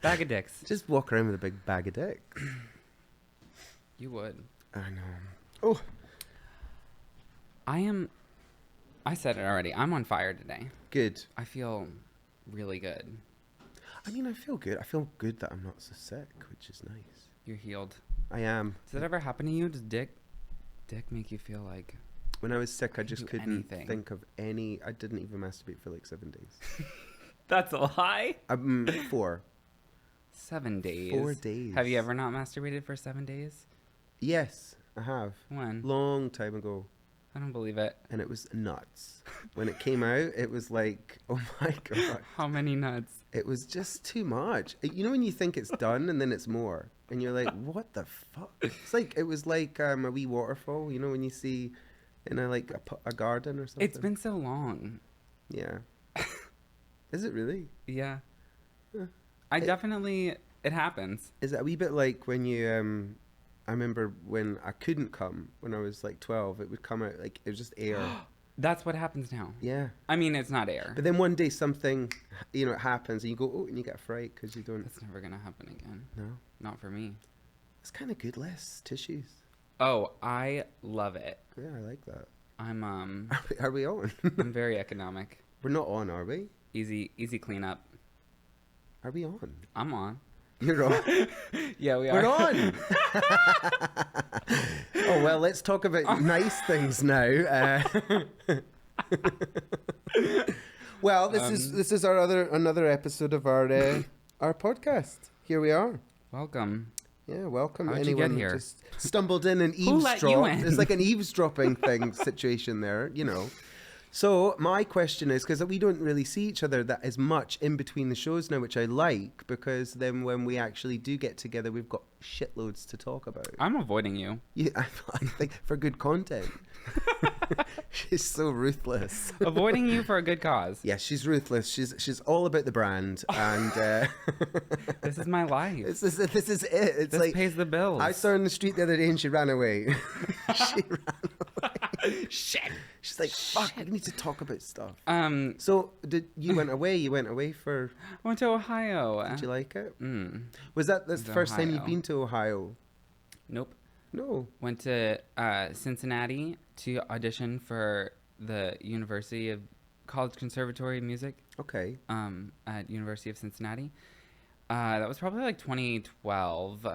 Bag of dicks. Just walk around with a big bag of dicks. You would. I know. Oh. I said it already. I'm on fire today. Good. I feel really good. I mean, I feel good. I feel good that I'm not so sick, which is nice. You're healed. I am. Does that ever happen to you? Does dick make you feel like... When I was sick, I just couldn't anything. think of any... I didn't even masturbate for like 7 days. That's a lie? 4. 7 days. 4 days. Have you ever not masturbated for 7 days? Yes, I have. When? Long time ago. I don't believe it. And it was nuts. When it came out, it was like, oh my God. How many nuts? It was just too much. You know when you think it's done and then it's more? And you're like, what the fuck? It's like, it was like a wee waterfall, you know, when you see in a garden or something. It's been so long. Yeah. Is it really? Yeah. Huh. It happens. Is it a wee bit like when you, I remember when I couldn't come, when I was like 12, it would come out like, it was just air. That's what happens now. Yeah. I mean, it's not air. But then one day something, you know, it happens and you go, oh, and you get a fright because you don't. That's never going to happen again. No. Not for me. It's kind of good, less tissues. Oh, I love it. Yeah, I like that. I'm, Are we on? I'm very economic. We're not on, are we? Easy cleanup. Are we on? I'm on. You're on. Yeah, we are. We're on. Oh, well, let's talk about nice things now. Well, this is another episode of our podcast. Here we are. Welcome. Yeah, welcome. How'd you get Anyone here? just stumbled in and Who let you eavesdropped. in? It's like an eavesdropping situation there, you know. So my question is, because we don't really see each other that as much in between the shows now, which I like, because then when we actually do get together, we've got shitloads to talk about. I'm avoiding you. Yeah, I think for good content. She's so ruthless. Avoiding you for a good cause. Yeah, she's ruthless. She's all about the brand, and This is my life. this is it. It's This like pays the bills. I saw her in the street the other day, and she ran away. She ran away. Shit. She's like, "Fuck, we need to talk about stuff." I So, you went away? You went away for? went to Ohio. Did you like it? Mm. Was that's the first time you've Ohio. been to Ohio? Nope. No. Went to Cincinnati to audition for the College Conservatory of Music Okay. at University of Cincinnati. That was probably like 2012.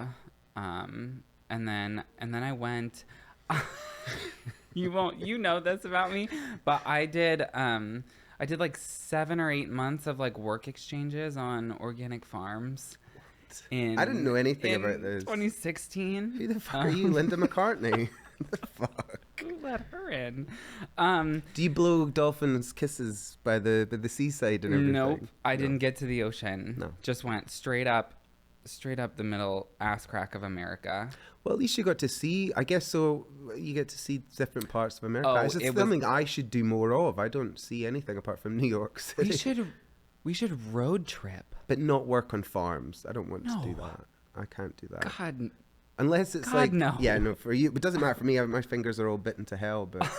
And then I went. You know this about me, but I did like 7 or 8 months of like work exchanges on organic farms. I didn't know anything about this. 2016. Who the fuck are you, Linda McCartney? The fuck? Who let her in? Do you blow dolphins' kisses by the seaside and everything? Nope. I didn't get to the ocean. No. Just went straight up the middle ass crack of America. Well, at least you got to see. I guess so. You get to see different parts of America. Oh, It's just something I should do more of. I don't see anything apart from New York City. We should road trip. But not work on farms. I don't want to do No. that. I can't do that. God, Unless it's God, like, no. Yeah, no, for you. But it doesn't matter for me. My fingers are all bitten to hell. But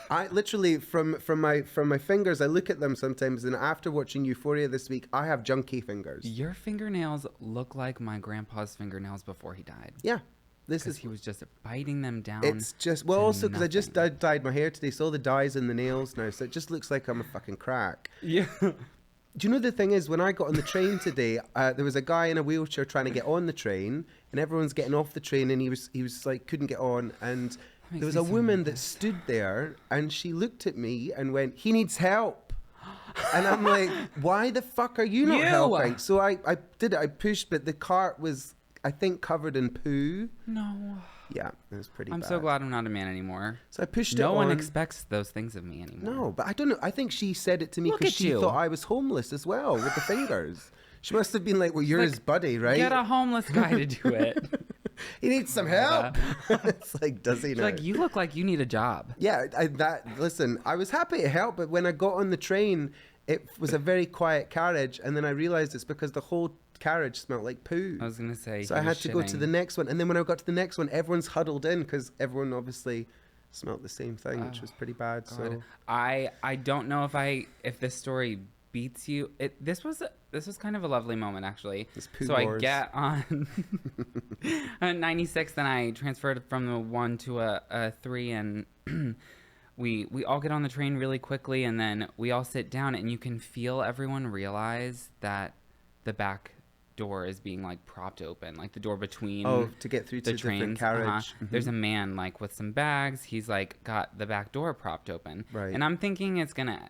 I literally, from my fingers, I look at them sometimes, and after watching Euphoria this week, I have junky fingers. your fingernails look like my grandpa's fingernails before he died. Yeah, this Because is. he was just biting them down. It's just also because I just nothing. dyed my hair today, so all the dyes in the nails now, so it just looks like I'm a fucking crack. Yeah. Do you know the thing is, when I got on the train today, there was a guy in a wheelchair trying to get on the train, and everyone's getting off the train, and he was like couldn't get on, and there was a woman that stood there, and she looked at me and went, "He needs help," and I'm like, "Why the fuck are you not helping?" So I did it. I pushed, but the cart was, I think, covered in poo. No. Yeah, it was pretty. I'm bad. so glad I'm not a man anymore. So I pushed it. No one on. expects those things of me anymore. No, but I don't know. I think she said it to me Look because at she you. thought I was homeless as well with the fingers. She must have been like, "Well, you're his buddy, right? Get a homeless guy to do it. He needs some help." It's like, does he She's now? like, you look like you need a job. Yeah, listen, I was happy to help, but when I got on the train, it was a very quiet carriage, and then I realized it's because the whole carriage smelled like poo. I was going to say. So he I had was to go to shitting. the next one, and then when I got to the next one, everyone's huddled in because everyone obviously smelled the same thing, which was pretty bad. God. So I don't know if this story beats you. This was kind of a lovely moment, actually. It's poo So wars. I get on on 96, then I transferred from a 1 to a 3, and we all get on the train really quickly, and then we all sit down, and you can feel everyone realize that the back door is being like propped open, like the door between to get through to the different trains. carriage. There's a man like with some bags. He's like got the back door propped open, Right. and I'm thinking he's gonna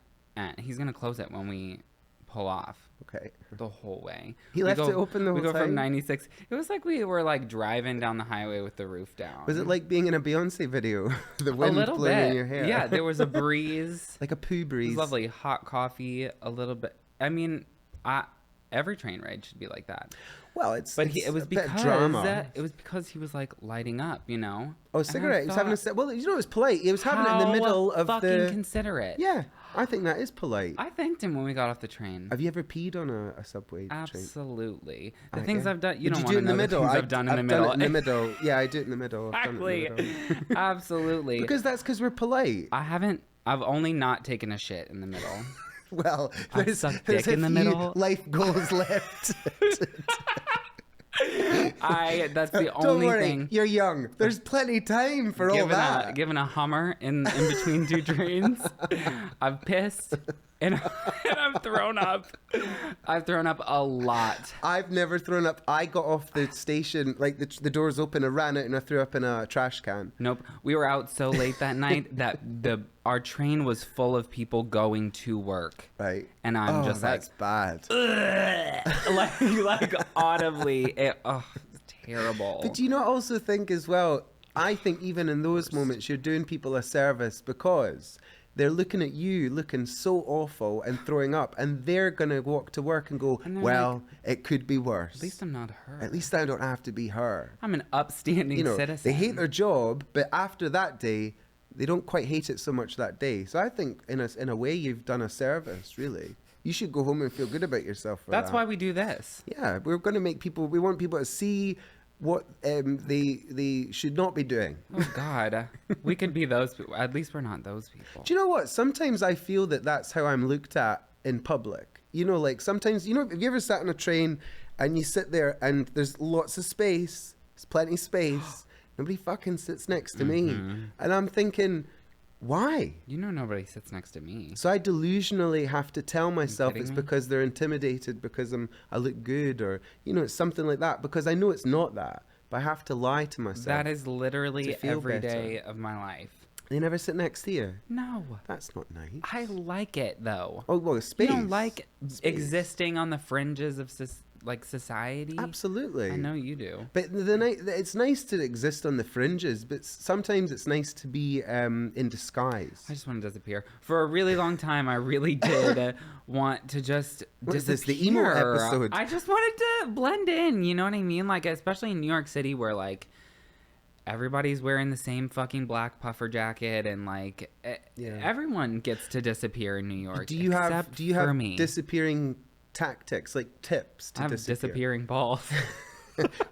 close it when we pull off. Okay. The whole way. He left it open the We whole go from time? 96. It was like we were like driving down the highway with the roof down. Was it like being in a Beyonce video? The a wind little blowing bit? in your hair. Yeah, there was a breeze. Like a poo It breeze. was lovely. Hot coffee, a little bit. I mean, every train ride should be like that. Well, It was a bit of because drama. it was because he was like lighting up, you know. Oh, And I cigarette. He was having a thought, well, you know, it was polite. He was having it in the how middle of fucking the. considerate. Yeah, I think that is polite. I thanked him when we got off the train. Have you ever peed on a subway train? Absolutely. The Right, things yeah. I've done. You Did don't you do it want to in the know the middle? things I've done in the I've middle. done it in the middle. Yeah, I do it in the middle. I've done it in the Exactly. middle. Absolutely. Because we're polite. I've only not taken a shit in the middle. Well, I've there's sucked a dick in the few middle. life goals left. That's the Don't only worry, thing. you're young. There's plenty time for all that. Given a Hummer in between two trains, I've pissed and I've thrown up. I've thrown up a lot. I've never thrown up. I got off the station, like the doors open, I ran out and I threw up in a trash can. Nope. We were out so late that night that our train was full of people going to work. Right. And I'm just like, that's bad. like audibly, it's terrible. But do you not also think as well, I think even in those moments, you're doing people a service because they're looking at you looking so awful and throwing up, and they're going to walk to work and go, And well, it could be worse. At least I'm not her. At least I don't have to be her. I'm an upstanding You know, citizen. they hate their job, but after that day, they don't quite hate it so much that day. So I think in a way, you've done a service, really. You should go home and feel good about yourself for That's that. why we do this. Yeah, we're going to make people, we want people to see what they should not be doing. Oh God, we could be those people. At least we're not those people. Do you know what? Sometimes I feel that that's how I'm looked at in public. You know, like sometimes, you know, have you ever sat on a train and you sit there and there's lots of space, there's plenty of space, nobody fucking sits next to me. And I'm thinking, why? You know, nobody sits next to me. So I delusionally have to tell myself kidding it's me? because they're intimidated because I look good, or, you know, it's something like that, because I know it's not that, but I have to lie to myself. That is literally to feel every better. day of my life. They never sit next to you. No, That's not nice. I like it though. Oh, well, space. You don't like Space. existing on the fringes of society. Absolutely. I know you do. But it's nice to exist on the fringes, but sometimes it's nice to be in disguise. I just want to disappear. For a really long time, I really did want to just What is disappear. this, the emo episode? I just wanted to blend in, you know what I mean? Like, especially in New York City where, like, everybody's wearing the same fucking black puffer jacket and, like, Yeah. everyone gets to disappear in New York. Do you have except for me. disappearing tactics, like tips to I have disappear? disappearing balls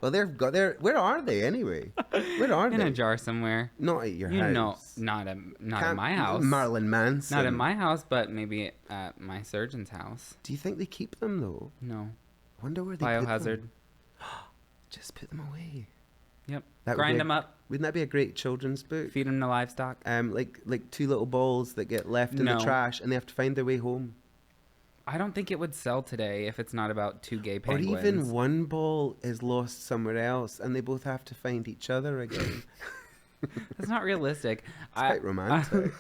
Well, they've got their. Where are they anyway? Where are in they? a jar somewhere. Not at your You house. know, not in my house. Marilyn Manson. Not in my house, but maybe at my surgeon's house. Do you think they keep them though? No. I wonder where they put Biohazard. them. Just put them away. Yep. That would Grind be them up. Wouldn't that be a great children's book? Feed them to livestock. Like two little balls that get left in the No. trash and they have to find their way home. I don't think it would sell today if it's not about two gay Or penguins. even one ball is lost somewhere else and they both have to find each other again. That's not realistic. It's quite romantic.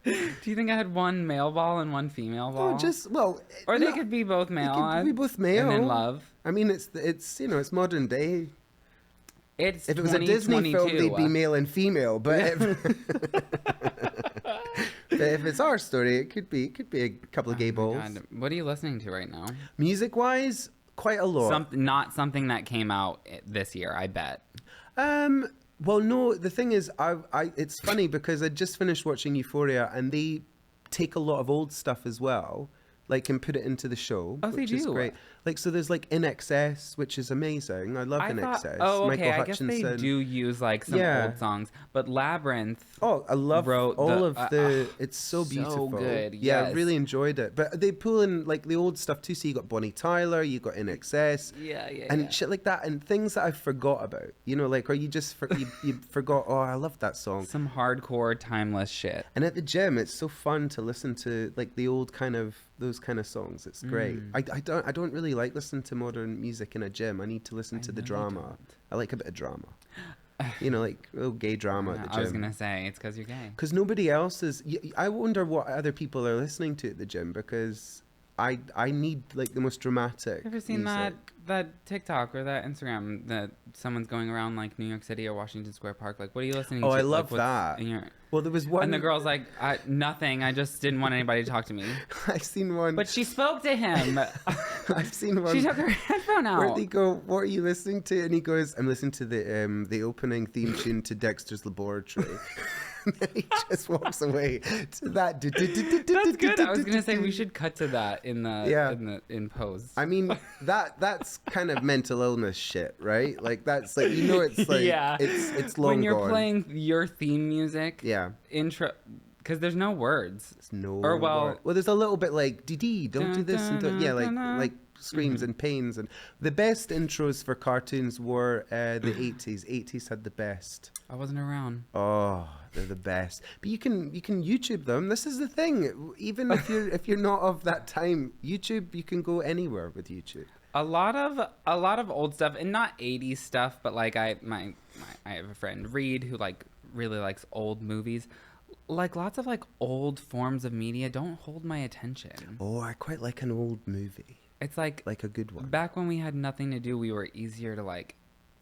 Do you think I had one male ball and one female ball? Or they could be both male. could be both male. And in love. I mean, it's you know, it's modern day. It's If it was a Disney film, they'd be male and female. But if it's our story, it could be a couple of gay balls. God. What are you listening to right now? Music-wise, quite a lot. Not something that came out this year, I bet. Well, no. The thing is, it's funny because I just finished watching Euphoria, and they take a lot of old stuff as well. like, and put it into the show, Oh, they which is do? great. Like, so there's like In Excess, which is amazing. I love In Excess. Oh, okay. Michael I guess they Hutchinson. do use like some old songs, but Labyrinth. Oh, I love wrote all of the. It's so so beautiful. good. Yeah, I Yes. really enjoyed it. But they pull in like the old stuff too. So you got Bonnie Tyler, you got In Excess, and shit like that, and things that I forgot about. You know, like, or you just you forgot. Oh, I love that song. Some hardcore, timeless shit. And at the gym, it's so fun to listen to like the old kind of those kind of songs. It's great. I don't really like listening to modern music in a gym. I need to listen to the drama. I like a bit of drama. You know, like little gay drama at the gym. I was gonna say it's because you're gay. Because nobody else is. I wonder what other people are listening to at the gym, because I need like the most dramatic. You ever seen music. that TikTok or that Instagram that someone's going around like New York City or Washington Square Park? Like, what are you listening to? Oh, I Like, love what's that. in your... Well, there was one. And the girl's like, nothing. I just didn't want anybody to talk to me. I've seen one. But she spoke to him. I've seen one. She took her headphone out. Where they go, what are you listening to? And he goes, I'm listening to the opening theme tune to Dexter's Laboratory. And then he just walks away to that. That's good. I was gonna say we should cut to that in pose. I mean, that's kind of mental illness shit, right? Like, that's like, you know, it's like it's long when you're gone. playing your theme music. Yeah. Intro. Because there's no words. There's no. Or well, there's a little bit like dee don't do this and don't, like screams and pains. And the best intros for cartoons were the 80s. 80s had the best. I wasn't around. Oh, they're the best. But you can YouTube them. This is the thing. Even if you're not of that time, YouTube, you can go anywhere with YouTube. A lot of old stuff, and not 80s stuff, but like I have a friend Reed who like really likes old movies. Like lots of like old forms of media don't hold my attention. Oh, I quite like an old movie. It's like a good one. Back when we had nothing to do, we were easier to like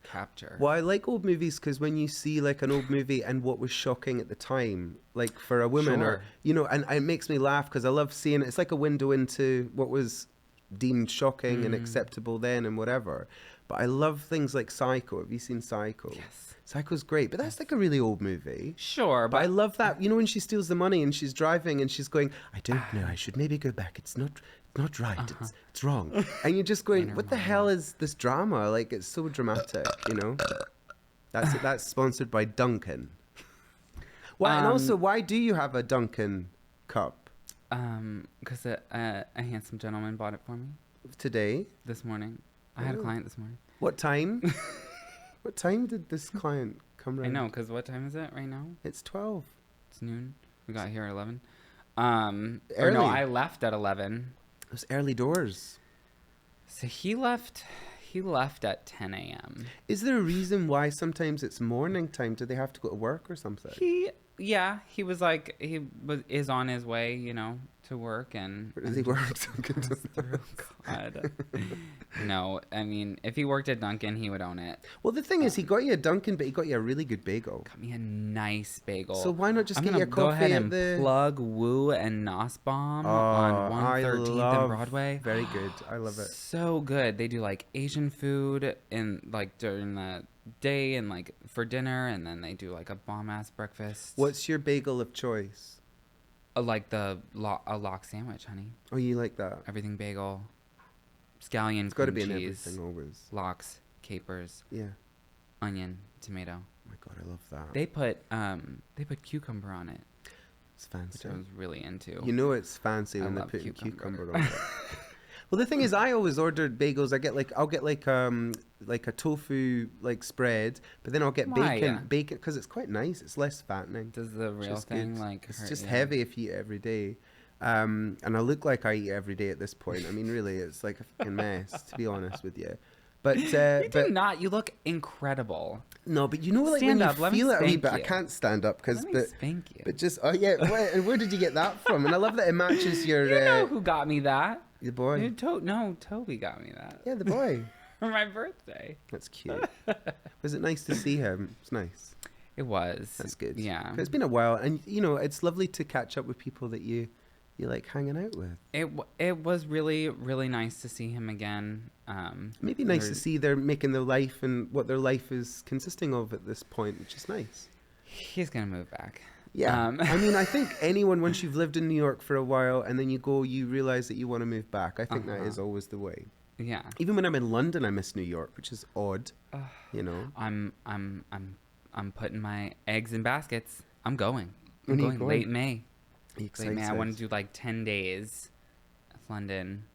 capture. Well, I like old movies because when you see like an old movie and what was shocking at the time, like for a woman, or you know, and it makes me laugh because I love seeing it. It's like a window into what was deemed shocking and acceptable then and whatever. But I love things like Psycho. Have you seen Psycho? Yes. Psycho's great, but that's like a really old movie. Sure, but I love that. You know, when she steals the money and she's driving and she's going, I don't know, I should maybe go back. It's not right. It's wrong. And you're just going, what the hell is this drama? Like, it's so dramatic, you know? That's sponsored by Duncan. Why, and also, why do you have a Duncan cup? Because a handsome gentleman bought it for me. Today? This morning. I had a client this morning. What time? What time did this client come around? I know, because what time is it right now? It's 12. It's noon. We got here at 11. Early. Or no, I left at 11. It was early doors. So he left at 10 a.m. Is there a reason why sometimes it's morning time? Do they have to go to work or something? He was like, is on his way, you know, to work. And where does he work? God. No, I mean, if he worked at Dunkin', he would own it. Well, the thing is, he got you a Dunkin', but he got you a really good bagel. Got me a nice bagel. So why not just get you a coffee? Go ahead and plug Woo and Nussbaum on 113th and Broadway. Very good. I love it. So good. They do like Asian food in like during the day and like for dinner, and then they do like a bomb ass breakfast. What's your bagel of choice? Like a lock sandwich, honey. Oh, you like that? Everything bagel. Scallion, it's got to be cheese, in everything always. Lox, capers, onion, tomato. Oh my God, I love that. They put cucumber on it. It's fancy. Which I was really into. You know it's fancy when they put cucumber on it. Well, the thing is, I always ordered bagels. I'll get like a tofu like spread, but then I'll get bacon because it's quite nice. It's less fattening. Does the real thing good. Like it's just heavy if you eat it every day. And I look like I eat every day at this point. I mean, really, it's like a fucking mess, to be honest with you. But you do not. You look incredible. No, but you know, like stand when up, you feel it a wee bit, I can't stand up because. Spank you. But just and where did you get that from? And I love that it matches your. You know who got me that? The boy. Toby got me that. Yeah, the boy. For my birthday. That's cute. Was it nice to see him? It's nice. It was. That's good. Yeah. It's been a while, and you know, it's lovely to catch up with people that you like hanging out with. It was really, really nice to see him again. Maybe nice to see they're making their life and what their life is consisting of at this point, which is nice. He's gonna move back. Yeah. I mean, I think anyone, once you've lived in New York for a while and then you go, you realize that you want to move back. I think that is always the way. Yeah. Even when I'm in London, I miss New York, which is odd. You know. I'm putting my eggs in baskets. I'm going. When I'm are you going going? late May. Excited. Late May. I want to do like 10 days. London.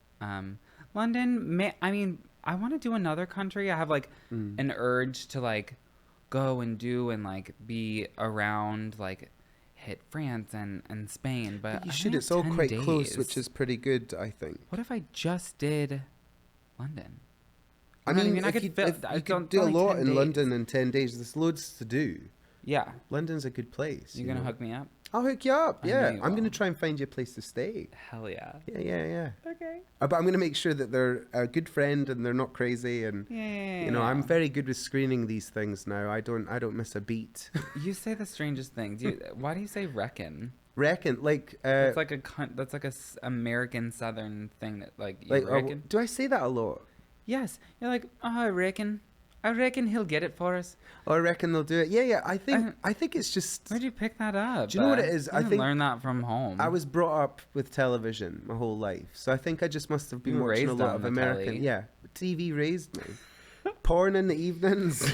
London. May. I mean, I want to do another country. I have like an urge to like go and do and like be around like hit France and Spain. But You I should. think It's all 10 quite days. close, which is pretty good, I think. What if I just did London? I mean, I if could you, fit- if I you don't- could do a only lot 10 in days. London in 10 days, there's loads to do. Yeah. London's a good place. You gonna hook me up? I'll hook you up, I know yeah. you I'm going to will. try and find you a place to stay. Hell yeah. Yeah. Okay. But I'm going to make sure that they're a good friend and they're not crazy. And, Yeah. you know, I'm very good with screening these things now. I don't miss a beat. You say the strangest things. Why do you say reckon? Reckon, like... That's like that's like a American Southern thing that like you reckon. do I say that a lot? Yes. You're like, oh, I reckon he'll get it for us. Oh, I reckon they'll do it. Yeah. I think it's just... Where'd you pick that up? Do you know what it is? I didn't learn that from home. I was brought up with television my whole life, so I think I just must have been You were watching a raised lot on of the American. telly. Yeah, TV raised me. Porn in the evenings,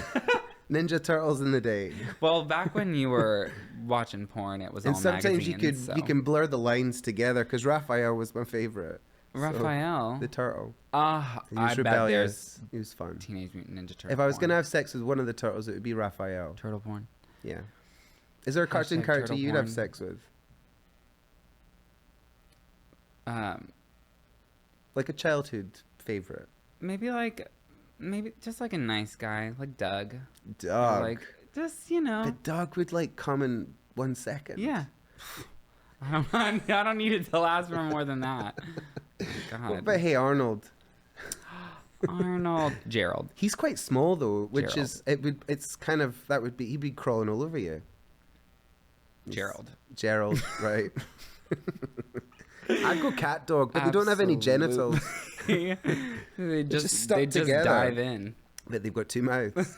Ninja Turtles in the day. Well, back when you were watching porn, it was And all sometimes magazines, you can blur the lines together because Raphael was my favorite. Raphael. The turtle. I He was bet rebellious. He was fun. Teenage Mutant Ninja Turtle. If I was porn. gonna have sex with one of the turtles, it would be Raphael. turtle porn. Yeah. Is there a cartoon Hashtag character turtle you'd have porn. sex with? Um, Like a childhood favorite? maybe just like a nice guy, like Doug. Or, Doug. like just you know. But Doug would like come in 1 second. Yeah. I don't need it to last for more than that. God. What about Hey Arnold? Arnold. Gerald. He's quite small though, which Gerald. he'd be crawling all over you. Gerald. Right. I'd go cat dog, but they don't have any genitals. they just stuck they just together. dive in. But they've got 2 mouths.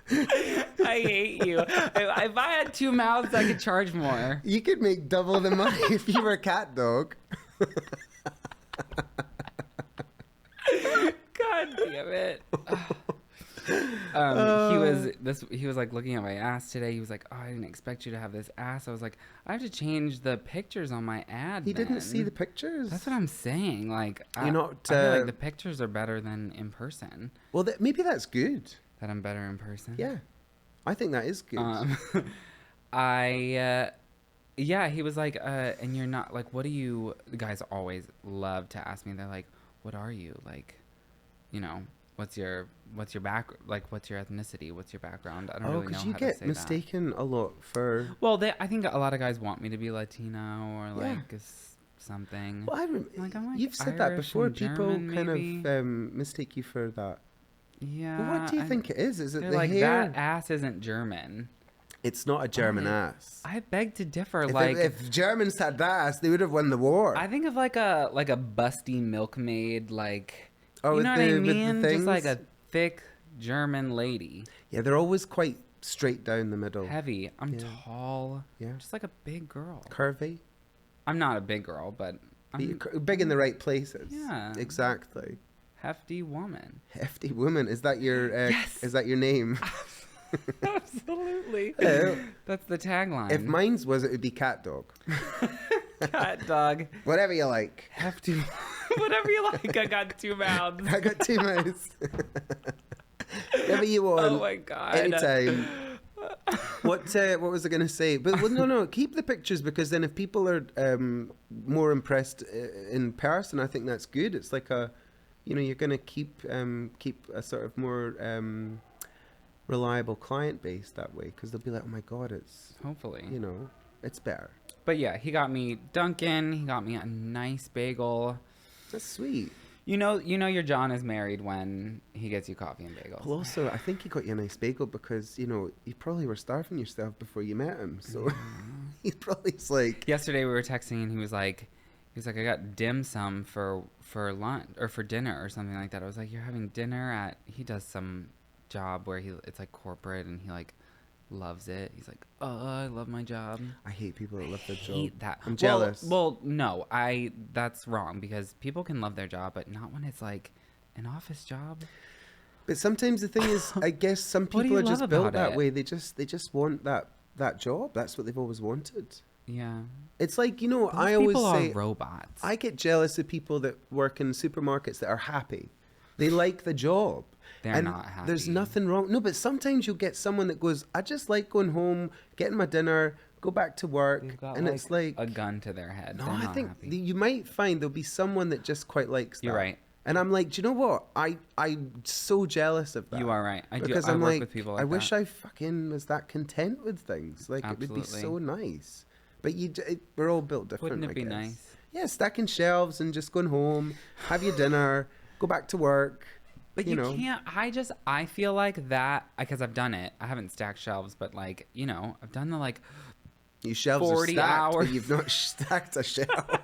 I hate you. If I had 2 mouths, I could charge more. You could make double the money if you were a cat dog. God damn it. He was like looking at my ass today. He was like, "Oh, I didn't expect you to have this ass." I was like, "I have to change the pictures on my ad." He didn't then." see the pictures. That's what I'm saying. Like, You're not, I feel like the pictures are better than in person. Well, maybe that's good. That I'm better in person. Yeah, I think that is good. Yeah, he was like, and you're not like, what do you? The guys always love to ask me. They're like, what are you like? You know, what's your back? Like, what's your ethnicity? What's your background? I don't really know because how you to get say mistaken a lot for. Well, I think a lot of guys want me to be Latino or like something. Well, I'm you've said that Irish before. and People German, kind maybe. of mistake you for that. Yeah. Well, what do you think it is? Is it they're the like hair? that ass isn't German. It's not a German ass. I beg to differ. If Germans had that ass, they would have won the war. I think of like a busty milkmaid, like Oh, you with know what the- I with the mean? Just like things? a thick German lady, Yeah, they're always quite straight down the middle. heavy. I'm Yeah. tall, Yeah. just like a big girl. Curvy. I'm not a big girl, but I'm Big in the right places. Yeah. Exactly. hefty woman. Hefty woman. Is that your Yes. is that your name? Absolutely. Hello. That's the tagline. If mine's was, it would be cat dog. Cat dog, Whatever you like. hefty, whatever you like. I got 2 mouths. I got 2 mouths. Whatever you want. Oh my god. Anytime. What was I going to say? But no. Keep the pictures because then if people are more impressed in person, I think that's good. It's like you're going to keep a sort of more reliable client base that way because they'll be like, oh my god, it's Hopefully. it's better. But yeah, he got me Dunkin'. He got me a nice bagel. That's sweet. You know your John is married when he gets you coffee and bagels. Well, also, I think he got you a nice bagel because you probably were starving yourself before you met him. So he probably's like. Yesterday we were texting and he was like, I got dim sum for lunch or for dinner or something like that. I was like, you're having dinner at? He does some job where it's like corporate and he like loves it. He's like, oh, I love my job. I hate people that love their job. Hate that. I'm jealous. Well, no, that's wrong because people can love their job, but not when it's like an office job. But sometimes the thing is, I guess some What do people you are just love built about that it? way. They just want that job. That's what they've always wanted. Yeah. It's like, you know, Those I always people say are robots. I get jealous of people that work in supermarkets that are happy. They like the job. They're not happy. There's nothing wrong. No, but sometimes you'll get someone that goes, I just like going home, getting my dinner, go back to work. They've got And it's like a gun to their head. no, They're I not think happy. you might find there'll be someone that just quite likes that. You're right. And I'm like, do you know what? I'm so jealous of that. You are right. I do. Because I I'm work like, with people like I wish that. I fucking was that content with things. Like, it would be so Absolutely. nice. But we're all built different. Wouldn't it I be guess. nice? Yeah, stacking shelves and just going home, have your dinner, go back to work. But you can't. I feel like that because I've done it. I haven't stacked shelves, but like I've done the like Your shelves 40 are stacked, hours. but you've not stacked a shelf.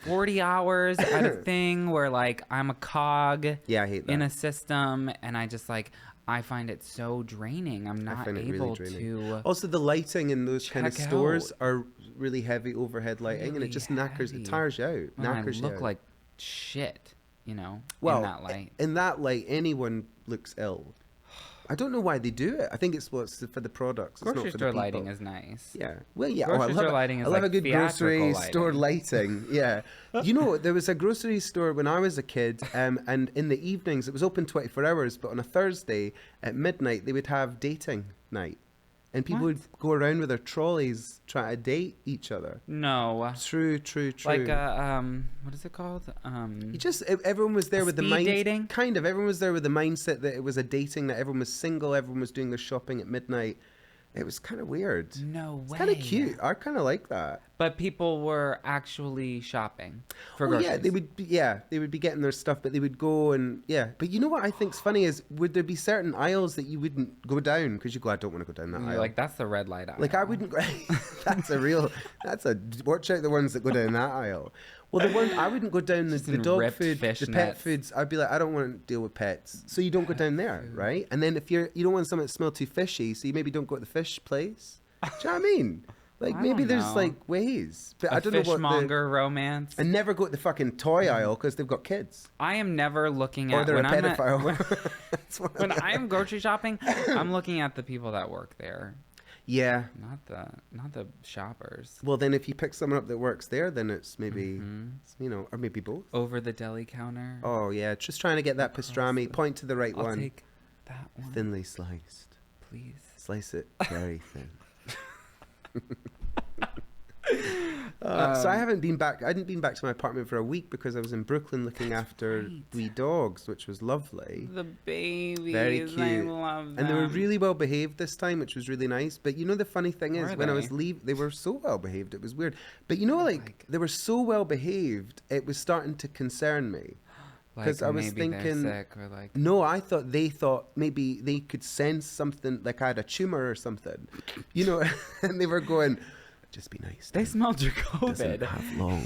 40 hours at a thing where like I'm a cog Yeah, I hate that. in a system, and I just like I find it so draining. I'm not find it really able draining. to. Also, the lighting in those kind of check stores out. are really heavy overhead lighting, and it Really just knackers, heavy. it tires you out. When I Knackers you look out. like shit, in Well, that light. in that light, anyone looks ill. I don't know why they do it. I think it's for the products. It's not Grocery for store the lighting people. is nice. Yeah. Well, yeah. Grocery I store love, lighting is I love like a good grocery theatrical store lighting. Yeah. You know, there was a grocery store when I was a kid, and in the evenings, it was open 24 hours, but on a Thursday at midnight, they would have dating night. And people What? would go around with their trolleys trying to date each other. No. True. Like what is it called? Everyone was there with the Speed mind. dating? Kind of. Everyone was there with the mindset that it was a dating, that everyone was single, everyone was doing their shopping at midnight. It was kind of weird. No way. It's kind of cute. I kind of like that. But people were actually shopping for Well, groceries. yeah, they would be getting their stuff, but they would go and yeah. But you know what I think's funny is, would there be certain aisles that you wouldn't go down because you go, I don't want to go down that And you're aisle. like, that's the red light aisle. Like I wouldn't. Watch out the ones that go down that aisle. Well, the one I wouldn't go down the in dog ripped food, the pet fishnets. foods. I'd be like, I don't want to deal with pets, so you don't go down there, right? And then if you don't want something that smells too fishy, so you maybe don't go to the fish place. Do you know what I mean? Like I maybe don't there's know. like ways, but I I don't know what fishmonger romance. and never go to the fucking toy aisle because they've got kids I am never looking or at they're a when I'm at, pedophile. That's what when I'm grocery shopping. I'm looking at the people that work there, yeah. not the shoppers. Well, then if you pick someone up that works there, then it's maybe Mhm. or maybe both. Over the deli counter. Oh yeah, just trying to get that pastrami. Point to the right I'll one. take that one, Thinly sliced. please. Slice it very thin. So I haven't been back. I hadn't been back to my apartment for a week because I was in Brooklyn looking after right. wee dogs, which was lovely. The babies. Very I cute. love them. And they were really well behaved this time, which was really nice. But you know, the funny thing is, Were when I was they? leaving, they were so well behaved. It was weird. But you know, like they were so well behaved, it was starting to concern me. Like 'cause I was maybe thinking- they're sick or like. No, they thought maybe they could sense something, like I had a tumor or something, you know, and they were going, just be nice. They Tim. smelled your Doesn't COVID. have long.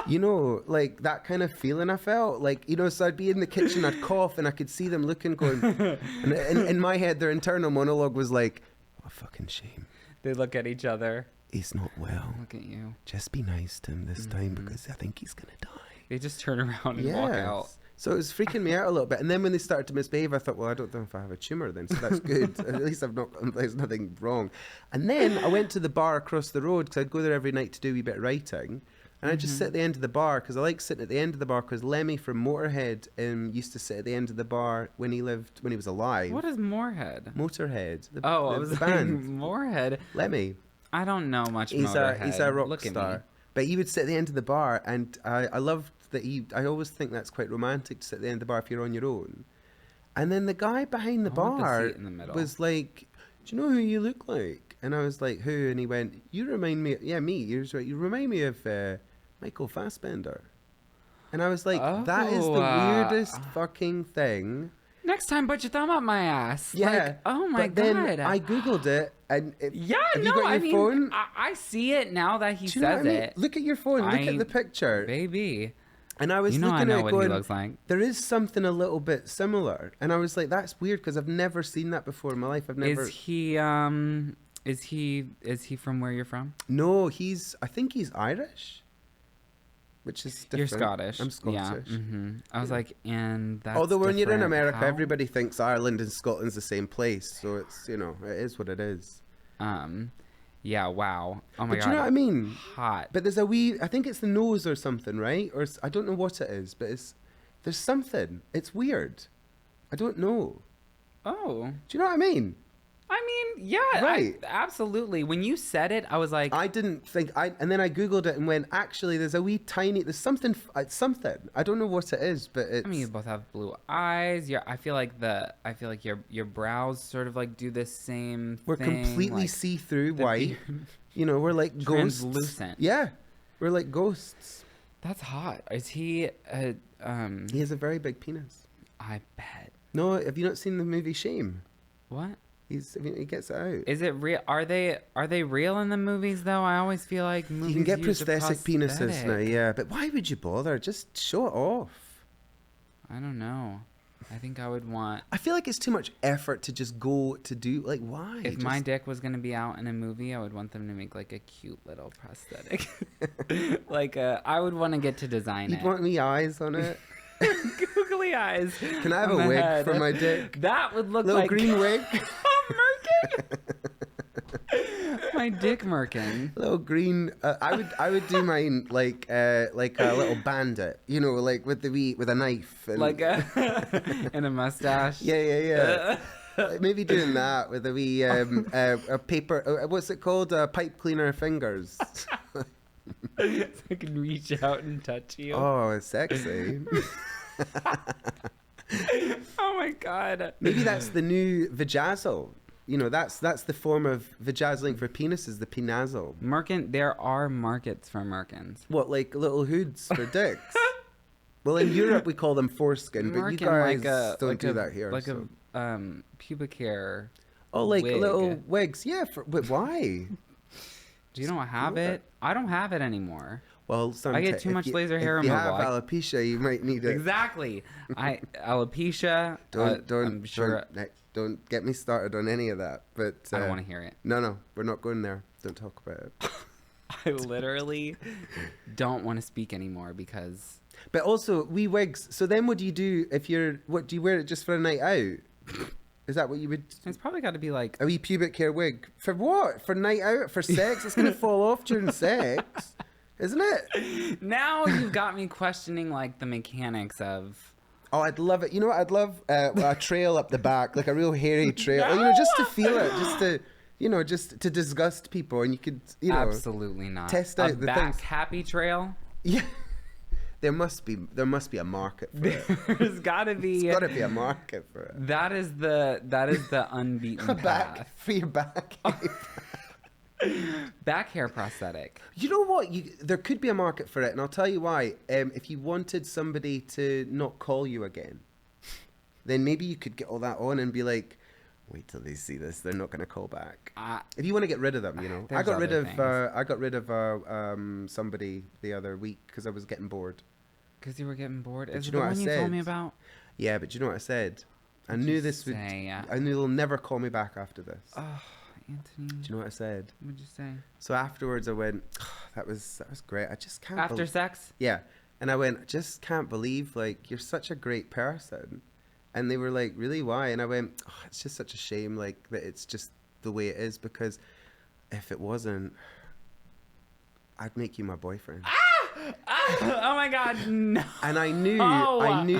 You know, like that kind of feeling I felt. Like, you know, so I'd be in the kitchen, I'd cough, and I could see them looking, going, and in my head, their internal monologue was like, what a fucking shame. They look at each other. He's not well. Look at you. Just be nice to him this time Mhm. because I think he's going to die. They just turn around and walk out. So it was freaking me out a little bit. And then when they started to misbehave, I thought, well, I don't know if I have a tumor then, so that's good. At least there's nothing wrong. And then I went to the bar across the road because I'd go there every night to do a wee bit of writing. And I'd just sit at the end of the bar because I like sitting at the end of the bar because Lemmy from Motorhead used to sit at the end of the bar when he was alive. What is Moorhead? Motorhead. I the was like, band. Moorhead. Lemmy. I don't know much He's Motorhead. a rock Look at star. me. But he would sit at the end of the bar, and I loved that I always think that's quite romantic to sit at the end of the bar if you're on your own. And then the guy behind the I want the bar seat in the middle. was like, "Do you know who you look like?" And I was like, "Who?" And he went, "You remind me." Yeah, me. He was right. You remind me of Michael Fassbender. And I was like, "That is the weirdest fucking thing." Next time, put your thumb up my ass. Yeah. Like, oh my but god. then I googled it, and yeah, have no, you got I your mean, phone? I see it now that he Do you know says what I mean? it. Look at your phone. Look at the picture. Baby. And I was You know, looking I know at it what going, he looks like. there is something a little bit similar. And I was like, that's weird because I've never seen that before in my life. I've never. Is he from where you're from? No, I think he's Irish. Which is different. You're Scottish. I'm Scottish. Yeah. I was like, and that's Although when you're in different. America, How? everybody thinks Ireland and Scotland's the same place. So it's, it is what it is. Yeah, wow. Oh my But God. do you know what I mean? Hot. But there's I think it's the nose or something, right? Or I don't know what it is, but there's something. It's weird. I don't know. Oh. Do you know what I mean? I mean, yeah, Right. absolutely. When you said it, I was like, I didn't think, and then I Googled it and went, actually, there's something, something. I don't know what it is, but it's. I mean, you both have blue eyes. Yeah, I feel like your brows sort of like do this same We're thing. completely like, see-through the white. We're like ghosts. translucent. Yeah, we're like ghosts. That's hot. Is he? He has a very big penis. I bet. No, have you not seen the movie Shame? What? He gets it out. Is it real? Are they real in the movies though? I always feel like movies You can get use a prosthetic penises now, prosthetic. yeah. But why would you bother? Just show it off. I don't know. I think I would want. I feel like it's too much effort to just go to do. Like, why? If my dick was gonna be out in a movie, I would want them to make like a cute little prosthetic. Like I would want to get to design You'd it. want me eyes on it? Googly eyes. Can I have on a the wig head. for my dick? That would look Little like green wig? Merkin. My dick Merkin. Little green. I would do mine like a little bandit, like with a knife. And, Like and a mustache. Yeah. Like maybe doing that with a wee a paper. What's it called? Pipe cleaner fingers. So I can reach out and touch you. Oh, it's sexy. Oh my God. Maybe that's the new vajazzle. That's the form of vajazzling for penises, the penazzle. Merkin, there are markets for Merkins. What, like little hoods for dicks? Well, in Europe we call them foreskin, but you Merkin, guys don't do that here. Like so. a pubic hair. Oh, like wig. little wigs. Yeah, but why? Do you don't have it? I don't have it anymore. Well, I get too much laser hair removal. If you removal. have alopecia, you might need it. Exactly. Alopecia. I'm sure. Don't get me started on any of that. But I don't want to hear it. No, we're not going there. Don't talk about it. I literally don't want to speak anymore because. But also, wee wigs. So then, what do you do if you're? What do you wear it just for a night out? Is that what you would? It's probably got to be like. A wee pubic hair wig for what? For night out? For sex? It's gonna fall off during sex, isn't it? Now you've got me questioning like the mechanics of. Oh, I'd love it. You know what? I'd love a trail up the back, like a real hairy trail. Just to feel it, just to disgust people, and you could, Absolutely not. test out a the back things. happy trail. Yeah, there must be a market for it. There's got to be. There's got to be a market for it. That is the unbeaten A path. back for your back. Back hair prosthetic. You know what? There could be a market for it, and I'll tell you why. If you wanted somebody to not call you again, then maybe you could get all that on and be like, wait till they see this. They're not going to call back. If you want to get rid of them, I There's got rid of somebody the other week because I was getting bored. Because you were getting bored. But Is you it know the what I one you told me said? about? Yeah, but you know what I said? I What'd knew you this would. say? I knew they'll never call me back after this. Oh, Antony. Do you know what I said? What'd you say? So afterwards, I went, that was great. I just can't. After sex? Yeah. And I went, I just can't believe, like, you're such a great person. And they were like, really, why? And I went, it's just such a shame, like, that it's just the way it is, because if it wasn't, I'd make you my boyfriend. Oh my God, no. And I knew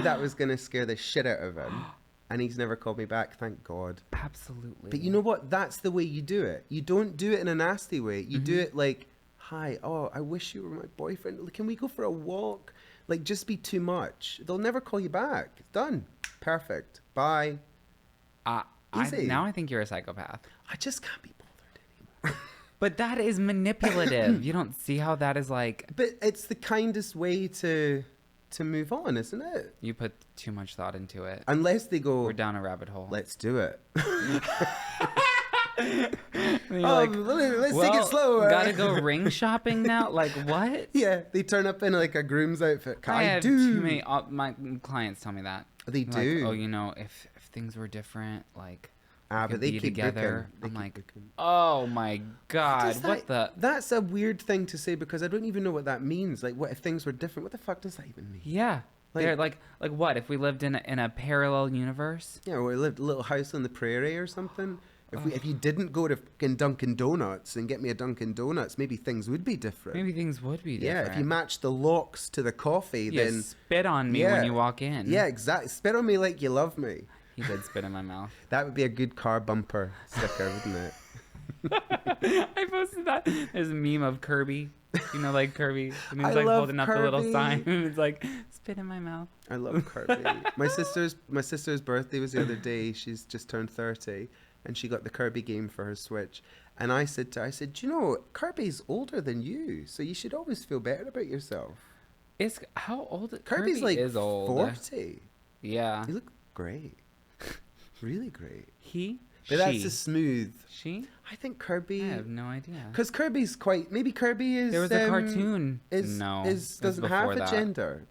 that was going to scare the shit out of him. And he's never called me back, thank God. Absolutely. But you know what? That's the way you do it. You don't do it in a nasty way. You do it like, hi, I wish you were my boyfriend. Can we go for a walk? Like, just be too much. They'll never call you back. It's done. Perfect. Bye. Easy. Now I think you're a psychopath. I just can't be bothered anymore. But that is manipulative. You don't see how that is like... But it's the kindest way to move on, isn't it? You put too much thought into it. Unless they go, We're down a rabbit hole. let's do it. And you're like, let's take it well, slow. Gotta go ring shopping now? Like, what? Yeah, they turn up in like a groom's outfit. I have do. too many. My clients tell me that. They Like, do. oh, you know, if things were different, like, But they be keep together. booking. I'm like, oh my god, what the? That's a weird thing to say because I don't even know what that means. Like, what if things were different? What the fuck does that even mean? Yeah, Like- they're like what if we lived in a parallel universe? Yeah, we lived a little house on the prairie or something. If you didn't go to fucking Dunkin' Donuts and get me a Dunkin' Donuts, maybe things would be different. Maybe things would be different. Yeah, if you matched the locks to the coffee, You then spit on me when you walk in. Yeah, exactly. Spit on me like you love me. He did spit in my mouth. That would be a good car bumper sticker, wouldn't it? I posted that. There's a meme of Kirby. You know, like Kirby. And he's I like love holding up the little Kirby. sign. And it's like, spit in my mouth. I love Kirby. My sister's birthday was the other day. She's just turned 30, and she got the Kirby game for her Switch. And I said to her, do you know, Kirby's older than you, so you should always feel better about yourself. It's how old? Kirby's Kirby like is old. 40. Yeah. You look great. Really great. He? But that's a smooth. She? I think Kirby. I have no idea. Because Kirby's quite. Maybe Kirby is. There was a cartoon. No. it was Doesn't have a that. gender.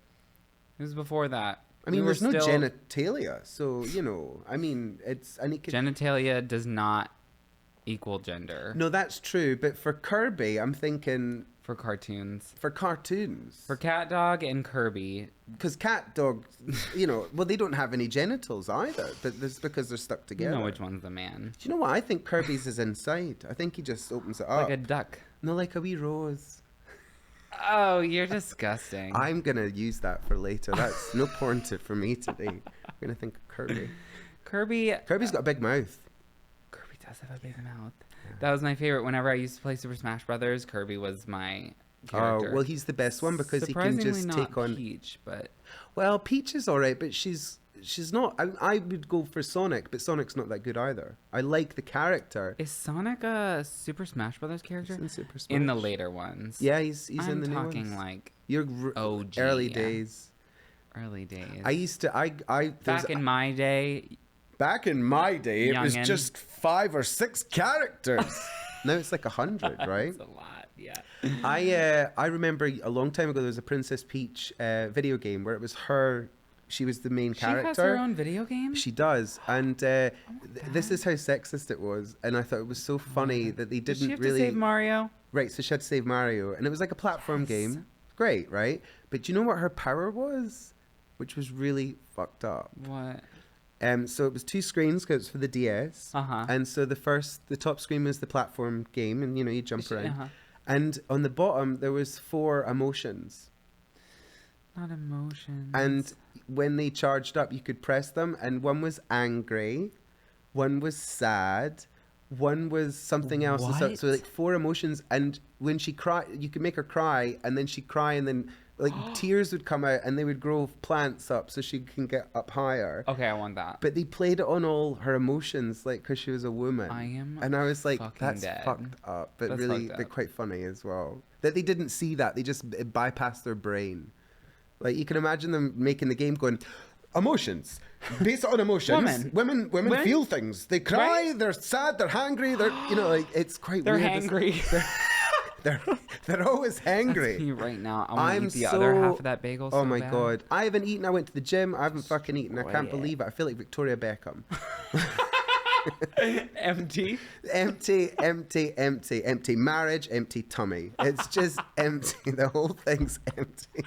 It was before that. I mean, We there's were no still- genitalia, so you know. I mean, it's. And it could, Genitalia does not equal gender no, that's true. But for Kirby, I'm thinking for cartoons. for cartoons. For Cat Dog and Kirby, Because cat dog, you know, well, they don't have any genitals either. But that's because they're stuck you together. know which one's the man. Do you know what? I think Kirby's is inside. I think he just opens it up. Like a duck. No, like a wee rose. Oh, you're disgusting. I'm gonna use that for later. That's no porn tip for me today. I'm gonna think of Kirby. Kirby's got a big mouth. Kirby does have a big mouth. That was my favorite. Whenever I used to play Super Smash Brothers, Kirby was my character. Oh well, he's the best one because he can just Surprisingly take not on. Peach, but Well, Peach is all right, but she's not. I would go for Sonic, but Sonic's not that good either. I like the character. is Sonic a Super Smash Brothers character? He's in Super Smash. In the later ones. Yeah, he's I'm in the new talking ones. like Your OG, early yeah. days. early days. I used to. Back in my day, Back in my day, it was Youngin. just 5 or 6 characters. Now it's like 100, right? that's a lot. Yeah. I remember a long time ago there was a Princess Peach video game where it was her. She was the main character. She has her own video game. She does, and this is how sexist it was. And I thought it was so funny that they Did she didn't have really. to save Mario? Right, so she had to save Mario, and it was like a platform game. Great, right? But do you know what her power was? Which was really fucked up. What? So it was 2 screens because it's for the DS. Uh-huh. And so the top screen was the platform game, and you know you jump around. Uh-huh. And on the bottom there was 4 emotions. Not emotions. And when they charged up, you could press them, and one was angry, one was sad, one was something else. What? So like 4 emotions, and when she cried, you could make her cry, and then she'd cry, and then like tears would come out, and they would grow plants up so she can get up higher. Okay, I want that. But they played it on all her emotions, like because she was a woman. I am and I was like, fucking that's dead. fucked up, but That's really, fucked they're up. quite funny as well. That they didn't see that; they just it bypassed their brain. Like you can imagine them making the game, going, emotions, based on emotions. Women feel things. They cry. Right? They're sad. They're hangry. They're like it's quite. They're weird. hangry. They're always hangry. Me right now. I want to I'm eat the other half of that bagel. Oh so my bad. god! I haven't eaten. I went to the gym. I haven't fucking eaten. I can't Sweat. believe it. I feel like Victoria Beckham. Empty. Empty marriage, empty tummy. It's just empty. The whole thing's empty.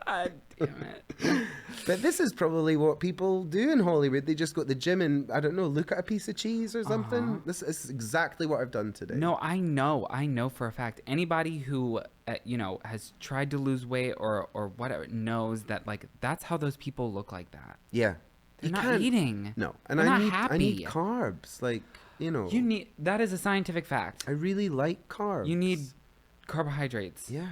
God damn it. But this is probably what people do in Hollywood. They just go to the gym and, I don't know, look at a piece of cheese or something. This is exactly what I've done today. No, I know for a fact. Anybody who has tried to lose weight or whatever knows that like that's how those people look like that. Yeah. They're You not can't- eating. No. And They're I not need happy. carbs. Like, you know. You need that is a scientific fact. I really like carbs. You need carbohydrates. Yeah.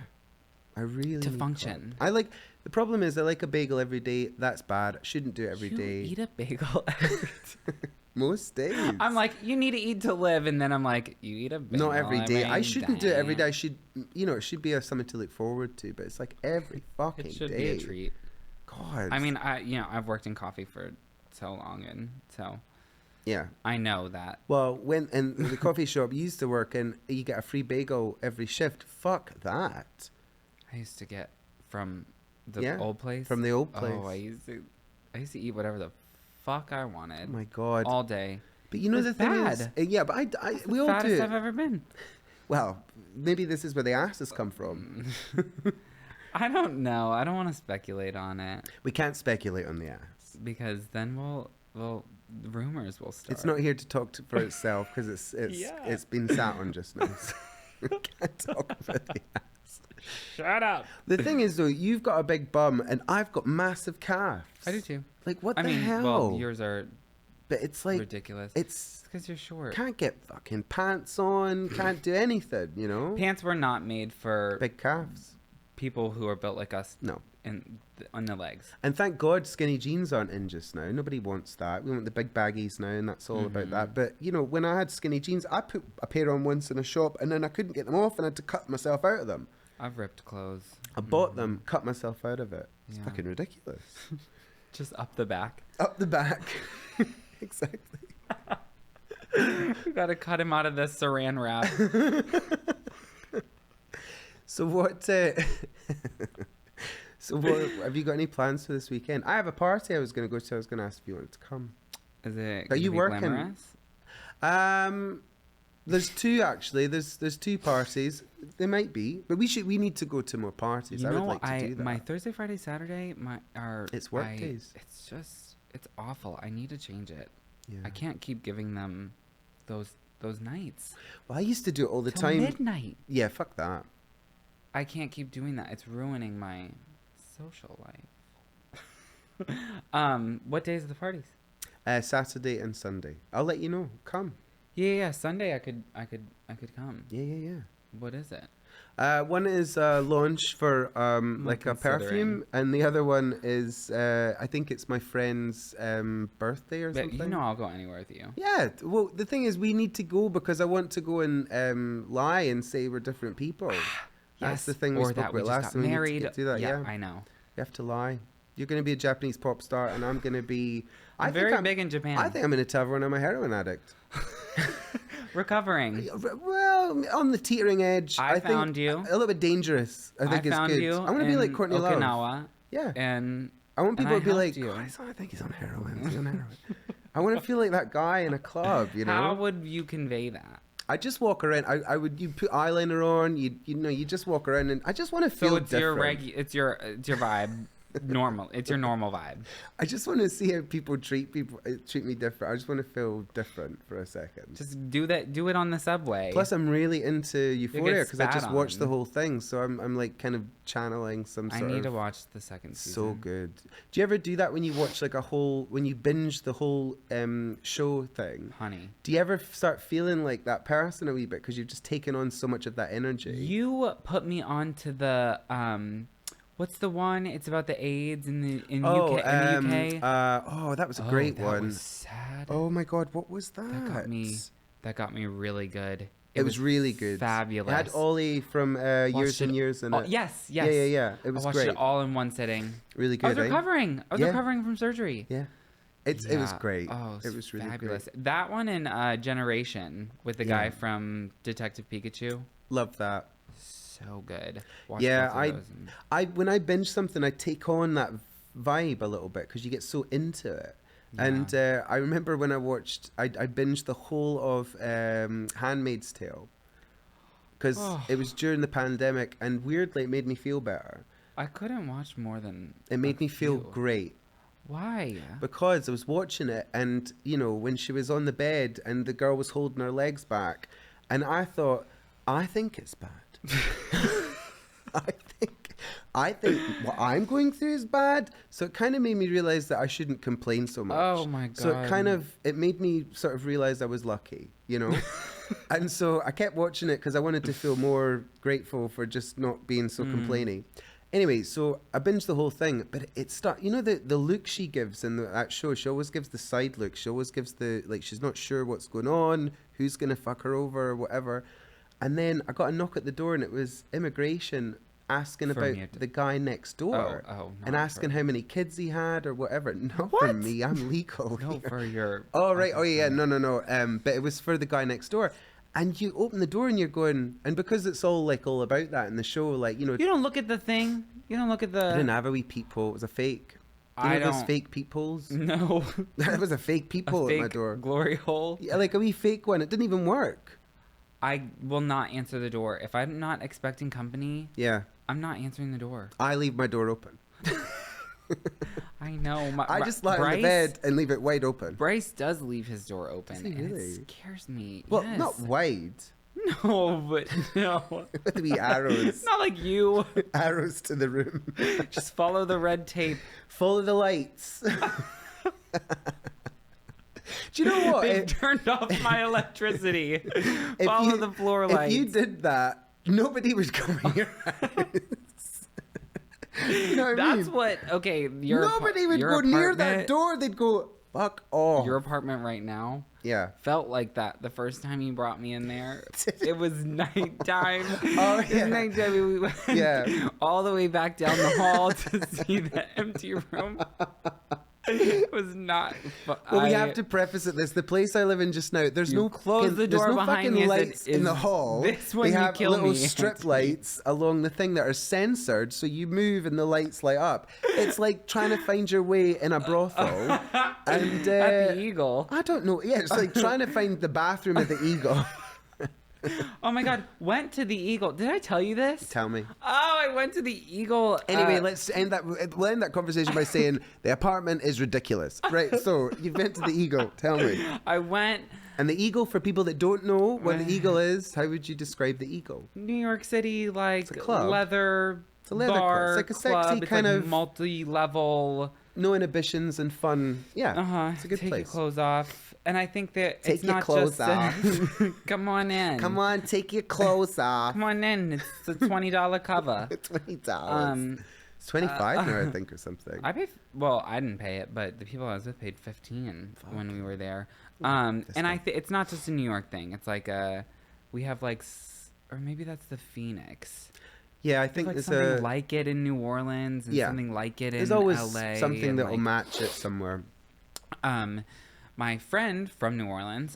I really To need function. carbs. I like the problem is I like a bagel every day. That's bad. I shouldn't do it every You day. eat a bagel every day. Most days. I'm like, you need to eat to live, and then I'm like, you eat a bagel. Not every day. I shouldn't do it every day. I day. should, it should be something to look forward to. But it's like every fucking It should day. be a treat. God. I mean, I've worked in coffee for so long, and so Yeah. I know that. Well, when in the coffee shop you used to work in, you get a free bagel every shift. Fuck that. I used to get from the old place. From the old place. Oh, I used to eat whatever the fuck I wanted. Oh my God. All day. But you know It's the thing bad. is, yeah, but It's we the all do fattest it. I've ever been. Well, maybe this is where the asses come from. I don't know. I don't want to speculate on it We can't speculate on the ass. because then we'll rumors will start. It's not here to talk for itself because Yeah. it's been sat on just now. So we can't talk about the ass. Shut up. The thing is, though, you've got a big bum and I've got massive calves. I do too. Like, what I the mean, hell? well, yours are But it's like, ridiculous. it's because you're short. can't get fucking pants on, can't do anything, you know? Pants were not made for Big calves. people who are built like us. No. On the legs. And thank God skinny jeans aren't in just now. Nobody wants that. We want the big baggies now, and that's all about that. But, you know, when I had skinny jeans, I put a pair on once in a shop, and then I couldn't get them off, and I had to cut myself out of them. I've ripped clothes. I bought them, cut myself out of it. It's Yeah. fucking ridiculous. Just up the back. Up the back. Exactly. We gotta cut him out of the saran wrap. So what... So what, have you got any plans for this weekend? I have a party I was going to go to. I was going to ask if you wanted to come. Is it? Are you be working? Glamorous? There's two actually. There's two parties. They might be, but we need to go to more parties. You I know, would like to do that. my Thursday, Friday, Saturday, It's work days. It's awful. I need to change it. Yeah. I can't keep giving them those nights. Well, I used to do it all the Till time. midnight. Yeah, fuck that. I can't keep doing that. It's ruining my social life. What days are the parties? Saturday and Sunday. I'll let you know. Come. Yeah. Sunday I could come. Yeah. What is it? One is launch for like a considering. perfume, and the other one is I think it's my friend's birthday or But something. you know I'll go anywhere with you. Yeah. Well, the thing is, we need to go because I want to go and lie and say we're different people. That's the thing we or spoke that we about just last got time. We need to married. get to that. Yeah. I know. You have to lie. You're going to be a Japanese pop star, and I'm going to be. I'm very big in Japan. I think I'm in a tavern. I'm a heroin addict. Recovering. Well, on the teetering edge. I think found you. A little bit dangerous. I think it's found good. you I want to be like in Courtney Love. Okinawa. Yeah. And I want people I to be like, helped you. "God, I think he's on heroin. He's on heroin." I want to feel like that guy in a club. You know. how would you convey that? I just walk around. I would. You put eyeliner on. You know. You just walk around, and I just want to feel So it's different. it's your vibe. Normal. It's your normal vibe. I just want to see how people treat me different. I just want to feel different for a second. Just do that. Do it on the subway. Plus, I'm really into Euphoria because I spat just watched the on. whole thing, so I'm like kind of channeling some I sort need of. to watch the second season. So good. Do you ever do that when you watch like when you binge the whole show thing? Honey. Do you ever start feeling like that person a wee bit because you've just taken on so much of that energy? You put me onto the what's the one? It's about the AIDS in the UK. That was a great that one. Was sad. Oh my God, what was that? That got me really good. It was really good. Fabulous. It had Ollie from Years and Years in it. Yes. Yeah. It was I watched great. it all in one sitting. Really good. I was recovering. I was Yeah. recovering from surgery. Yeah. It was great. Oh, it was really fabulous. great. That one and Generation with the Yeah. guy from Detective Pikachu. Love that. So good. Watch Yeah, both of those and- when I binge something, I take on that vibe a little bit because you get so into it. Yeah. And I remember when I binged the whole of Handmaid's Tale because it was during the pandemic, and weirdly, it made me feel better. I couldn't watch more than. It made me feel few. great. Why? Because I was watching it, and you know, when she was on the bed and the girl was holding her legs back, and I thought, I think it's bad. I think what I'm going through is bad. So it kind of made me realize that I shouldn't complain so much. Oh my God. So it made me sort of realize I was lucky, you know? And so I kept watching it because I wanted to feel more grateful for just not being so complaining. Anyway, so I binged the whole thing, but you know, the look she gives in that show, she always gives the side look. She always gives she's not sure what's going on, who's going to fuck her over or whatever. And then I got a knock at the door, and it was immigration. asking For about me, it- the guy next door and not asking for- how many kids he had or whatever. Not What? for me. I'm legal. No, here. for your. Oh, right. Oh, yeah. no. No. But it was for the guy next door. And you open the door and you're going, and because it's all like all about that in the show, like, you know, You don't look at the thing. You don't look at the. I didn't have a wee peephole. It was a fake. You I know those don't- fake peepholes? No. That was a fake peephole A at my fake door. glory hole. Yeah, like a wee fake one. It didn't even work. I will not answer the door if I'm not expecting company. Yeah. I'm not answering the door. I leave my door open. I know. I just lie on the bed and leave it wide open. Bryce does leave his door open, Does he and really? it scares me. Well, Yes. not wide. No, but no. With wee arrows. Not like you. Arrows to the room. Just follow the red tape. Follow the lights. Do you know what? They've turned off my electricity. Follow the floor lights. If you did that, nobody would come in your house. You know what I That's mean? what. Okay, your Nobody would your go near that apartment- door. They'd go, fuck off. Your apartment right now Yeah. felt like that the first time you brought me in there. It was nighttime. Oh, It was yeah. nighttime. We went Yeah. all the way back down the hall to see the empty room. It was not. Well, we have to preface it this. The place I live in just now, there's You no close fucking, the door there's no behind fucking you, lights in the hall. this when they you have kill little me. strip lights along the thing that are censored, so you move and the lights light up. It's like trying to find your way in a brothel. And At the Eagle. I don't know. Yeah, it's like trying to find the bathroom at the Eagle. Oh my God! Went to the Eagle. Did I tell you this? Tell me. Oh, I went to the Eagle. Anyway, let's end that. We'll end that conversation by saying the apartment is ridiculous. Right. So you've been to the Eagle. Tell me. I went And the Eagle, for people that don't know what the Eagle is, how would you describe the Eagle? New York City, like a club. leather. It's a leather club. bar, It's like a sexy club. It's kind like of- multi-level. No inhibitions and fun. Yeah. Uh-huh. It's a good Take place. your clothes off. And I think that Take it's your not clothes just off. come on in. Come on, take your clothes off. Come on in. It's a $20 cover. $20. It's 25 now, I think, or something. I paid. Well, I didn't pay it, but the people I was with paid 15 when we were there. That's And it's not just a New York thing. It's like we have like, or maybe that's the Phoenix. Yeah, I There's think like there's something a like it in New Orleans and Yeah. something like it in there's always LA. something and, that will like, match it somewhere. My friend from New Orleans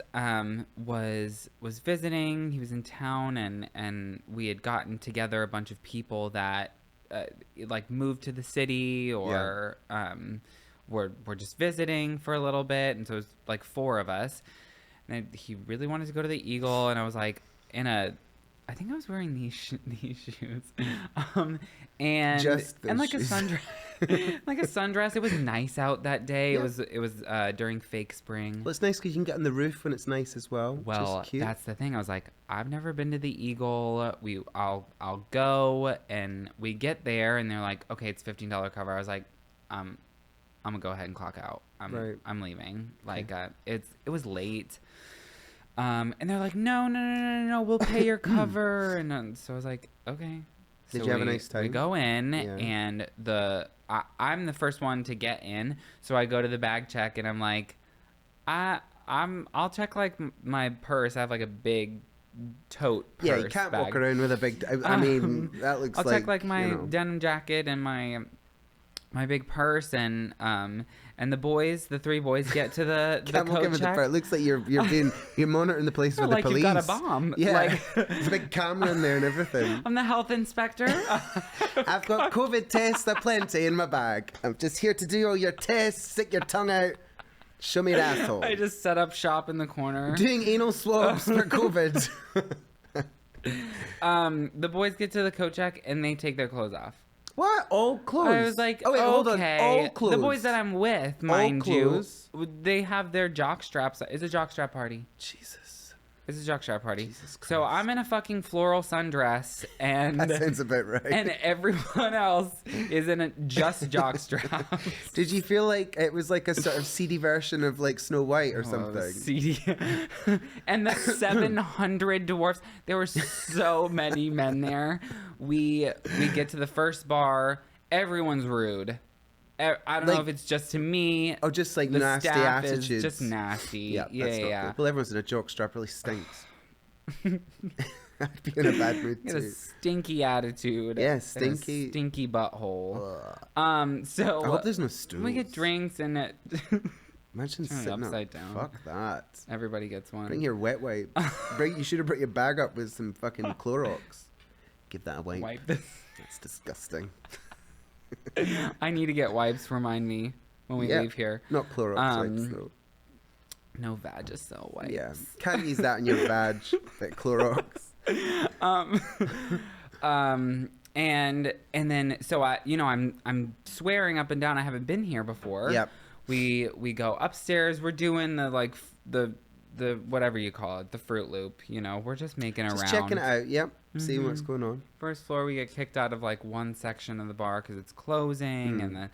was visiting. He was in town, and we had gotten together a bunch of people that like moved to the city or were just visiting for a little bit, and so it was like 4 of us. And he really wanted to go to the Eagle, and I was like I think I was wearing these shoes, and Just those like shoes. a sundress, like a sundress. It was nice out that day. Yeah. It was during fake spring. Well, it's nice because you can get on the roof when it's nice as well. which is Well, cute. that's the thing. I was like, I've never been to the Eagle. I'll go, and we get there, and they're like, okay, it's $15 cover. I was like, I'm gonna go ahead and clock out. I'm leaving. Like, it was late. And they're like, no, we'll pay your cover. And so I was like, okay. Did So you have a nice time? We go in, Yeah. and I'm the first one to get in. So I go to the bag check, and I'm like, I'll check like my purse. I have like a big tote purse. Yeah, you can't bag. walk around with a big. I mean, that looks I'll like. check like my you know. denim jacket and my big purse, and the boys, the 3 boys, get to the Can't walk in coat with the check. part. It looks like you're monitoring the place with like the police. you've got a bomb. Yeah, Like- there's a big camera in there and everything. I'm the health inspector. I've got COVID tests aplenty in my bag. I'm just here to do all your tests. Stick your tongue out. Show me your asshole. I just set up shop in the corner. Doing anal swabs for COVID. The boys get to the coat check, and they take their clothes off. What? All clothes? I was like, oh, wait, hold on. okay. All clothes. The boys that I'm with, mind you, clothes? they have their jock straps. It's a jock strap party. Jesus. It's a jock strap party. Jesus So Christ. I'm in a fucking floral sundress, and That sounds about right. and everyone else is in a just jock straps. Did you feel like it was like a sort of seedy version of like Snow White or something? CD. And the 700 dwarfs. There were so many men there. We get to the first bar. Everyone's rude. I don't know Like- if it's just to me. Oh, just like The nasty staff attitudes. is just nasty. Yeah, Yeah, that's not yeah. good. Well, everyone's in a jock strap really stinks. I'd be in a bad mood Get a too. stinky attitude. Yeah, and a stinky. stinky butthole. Ugh. So I hope there's no stools. we get drinks and Imagine turn it sitting upside up. down. Fuck that. Everybody gets one. Bring your wet wipes. You should have brought your bag up with some fucking Clorox. Give that a wipe. Wipe this. That's disgusting. I need to get wipes. Remind me when we leave here. Not Clorox wipes though. No Vagisil wipes. Yeah, can't use that in your vag. But Clorox. And then so I'm swearing up and down I haven't been here before. Yep. We go upstairs. We're doing the whatever you call it, the Fruit Loop. You know, we're just making a round. Just checking it out. Yep. Seeing what's going on. First floor, we get kicked out of like one section of the bar because it's closing, and then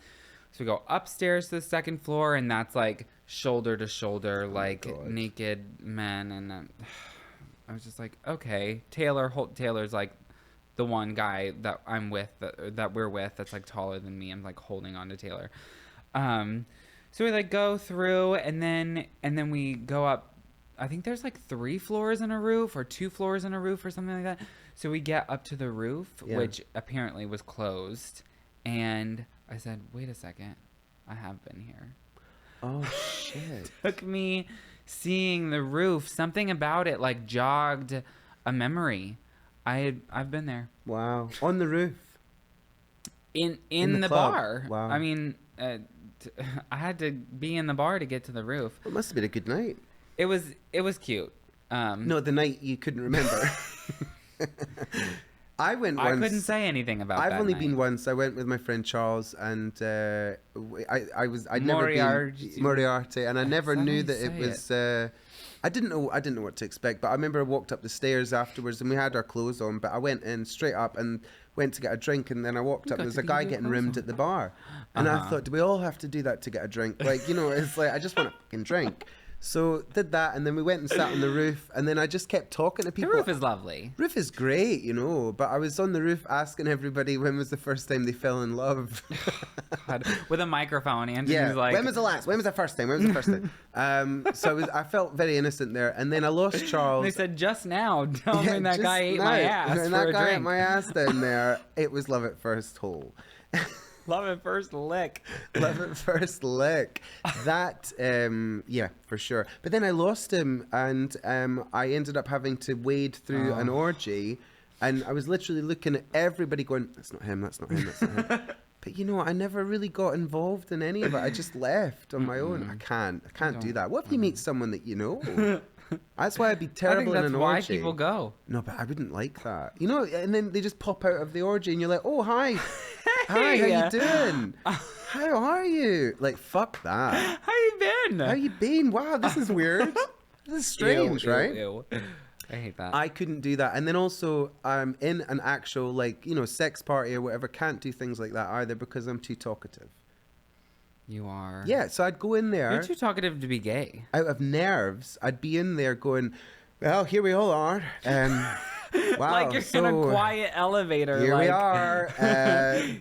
so we go upstairs to the second floor, and that's like shoulder to shoulder, like naked men, and I was just like, okay, Taylor's like the one guy that I'm with, that we're with, that's like taller than me. I'm like holding on to Taylor. So we like go through, and then we go up. I think there's like 3 floors in a roof or 2 floors in a roof or something like that. So we get up to the roof, which apparently was closed. And I said, wait a second. I have been here. Oh, shit. Took me seeing the roof. Something about it like jogged a memory. I've been there. Wow. On the roof. In the club. bar. Wow. I mean, I had to be in the bar to get to the roof. It must have been a good night. It was cute. No, the night you couldn't remember. I went once. I couldn't say anything about that. I've only night. been once. I went with my friend Charles, and I'd never Moriarty. been Moriarty, and I never That's how knew you that it say was. I didn't know what to expect, but I remember I walked up the stairs afterwards, and we had our clothes on. But I went in straight up and went to get a drink, and then I walked up. There was a guy getting rimmed at the bar, and I thought, do we all have to do that to get a drink? Like, you know, it's like I just want a fucking drink. So did that, and then we went and sat on the roof, and then I just kept talking to people. The roof is lovely. Roof is great, you know, but I was on the roof asking everybody when was the first time they fell in love. God, with a microphone, and Yeah, was like, when was the last? When was the first time? When was the first time? So I felt very innocent there, and then I lost Charles. They said just now, tell me that guy ate my ass and for that a guy drink. ate my ass down there. It was love at first hole. Love at first lick. Love at first lick. That, yeah, for sure. But then I lost him, and I ended up having to wade through an orgy, and I was literally looking at everybody going, that's not him, that's not him, that's not him. But you know, I never really got involved in any of it. I just left on my own. I can't do that. What if you meet someone that you know? That's why I'd be terrible in an orgy. I think that's why people go. No, but I wouldn't like that. You know, and then they just pop out of the orgy and you're like, oh, hi. Hi, how you doing? How are you? Like, fuck that. How you been? How you been? Wow, this is weird. This is strange, right? Ew. I hate that. I couldn't do that. And then also, I'm in an actual, like, you know, sex party or whatever, can't do things like that either because I'm too talkative. You are. Yeah, so I'd go in there. You're too talkative to be gay. Out of nerves, I'd be in there going, well, here we all are. Wow, like you're in a quiet elevator. Here like, we are.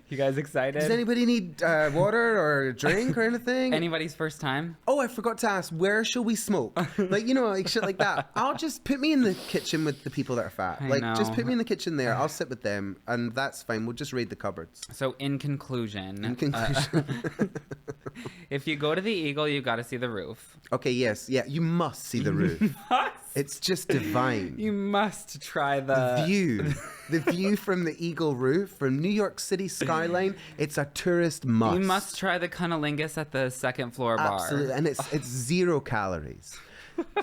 You guys excited? Does anybody need water or a drink or anything? Anybody's first time? Oh, I forgot to ask, where shall we smoke? Like, you know, like shit like that. I'll just put me in the kitchen with the people that are fat. Just put me in the kitchen there. I'll sit with them, and that's fine. We'll just raid the cupboards. So in conclusion, if you go to the Eagle, you got to see the roof. Okay, yes. Yeah, you must see the roof. It's just divine. You must try the view. The view from the Eagle roof, from New York City skyline. It's a tourist must. You must try the cunnilingus at the second floor bar. Absolutely, and it's 0 calories.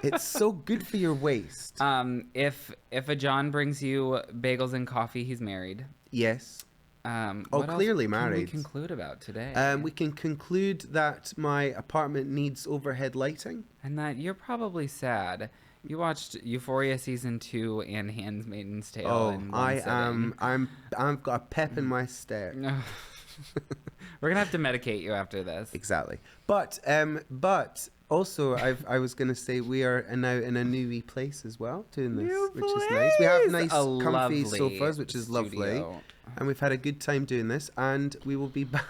It's so good for your waist. If a John brings you bagels and coffee, he's married. Yes. What clearly else married. Can we conclude about today? We can conclude that my apartment needs overhead lighting, and that you're probably sad. You watched Euphoria season 2 and Handmaid's Tale. Oh, in one I sitting. am. I've got a pep in my step. We're gonna have to medicate you after this. Exactly. But also, I was gonna say we are now in a new wee place as well, doing this, which is nice. We have nice, comfy sofas, which is lovely, and we've had a good time doing this. And we will be back.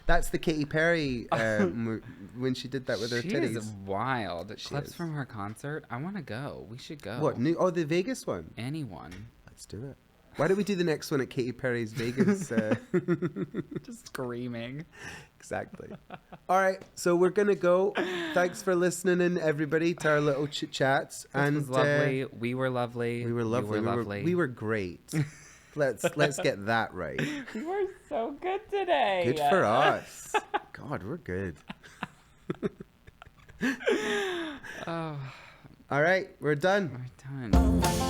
That's the Katy Perry when she did that with her She titties. is wild. She Clips is. from her concert. I want to go. We should go. What? New? Oh, the Vegas one. Anyone. Let's do it. Why don't we do the next one at Katy Perry's Vegas? Just screaming. Exactly. All right, so we're gonna go. Thanks for listening in, everybody, to our little chit chats. This was lovely. We were lovely. We were lovely. You were lovely. We were great. Let's get that right. We were so good today. Good for us. God, we're good. Oh, All right, we're done. we're done.